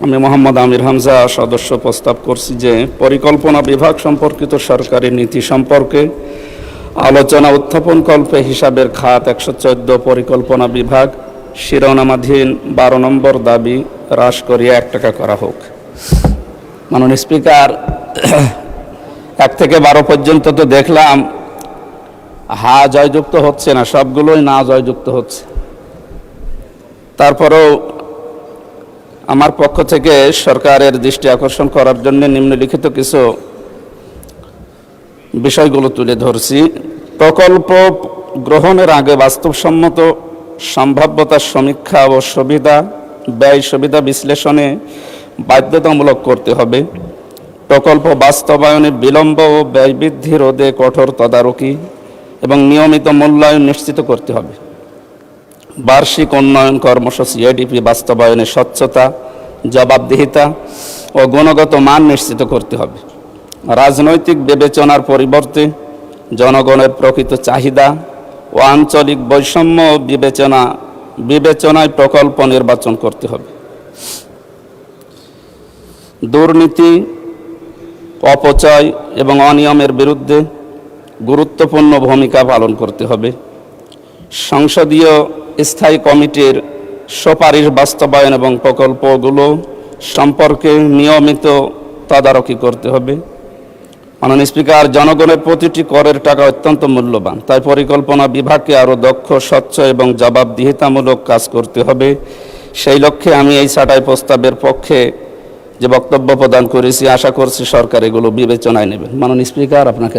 আমি মোহাম্মদ আমির হামজা সদস্য প্রস্তাব করছি যে পরিকল্পনা বিভাগ সম্পর্কিত সরকারি নীতি সম্পর্কে আলোচনা উত্থাপন কল্পে হিসাবের খাত 114 পরিকল্পনা বিভাগ শিরোনামাধীন 12 নম্বর দাবি হ্রাস করিয়ে 1 টাকা করা হোক। মাননীয় স্পিকার, 1 থেকে 12 পর্যন্ত তো দেখলাম হা জয়যুক্ত হচ্ছে না, সবগুলোই না জয়যুক্ত হচ্ছে। তারপরেও আমার পক্ষ থেকে সরকারের দৃষ্টি আকর্ষণ করার জন্য নিম্নলিখিত কিছু বিষয়গুলো তুলে ধরছি। প্রকল্প গ্রহণের আগে বাস্তবসম্মত সম্ভাব্যতার সমীক্ষা ও সুবিধা ব্যয় সুবিধা বিশ্লেষণে বাধ্যতামূলক করতে হবে। প্রকল্প বাস্তবায়নে বিলম্ব ও ব্যয় বৃদ্ধি রোধে কঠোর তদারকি এবং নিয়মিত মূল্যায়ন নিশ্চিত করতে হবে। বার্ষিক উন্নয়ন কর্মসূচি এডিপি বাস্তবায়নে স্বচ্ছতা, জবাবদিহিতা ও গুণগত মান নিশ্চিত করতে হবে। রাজনৈতিক বিবেচনার পরিবর্তে জনগণের প্রকৃত চাহিদা ও আঞ্চলিক বৈষম্য বিবেচনায় প্রকল্প নির্বাচন করতে হবে। দুর্নীতি, অপচয় এবং অনিয়মের বিরুদ্ধে গুরুত্বপূর্ণ ভূমিকা পালন করতে হবে। সংসদীয় স্থায়ী কমিটির সুপারিশ বাস্তবায়ন এবং প্রকল্পগুলো সম্পর্কে নিয়মিত তদারকি করতে হবে। মাননীয় স্পিকার, জনগণের প্রতিটি করের টাকা অত্যন্ত মূল্যবান, তাই পরিকল্পনা বিভাগকে আরও দক্ষ, স্বচ্ছ এবং জবাবদিহিতামূলক কাজ করতে হবে। সেই লক্ষ্যে আমি এই ছাঁটাই প্রস্তাবের পক্ষে যে বক্তব্য প্রদান করেছি, আশা করছি সরকার এগুলো বিবেচনায় নেবেন। মাননীয় স্পিকার, আপনাকে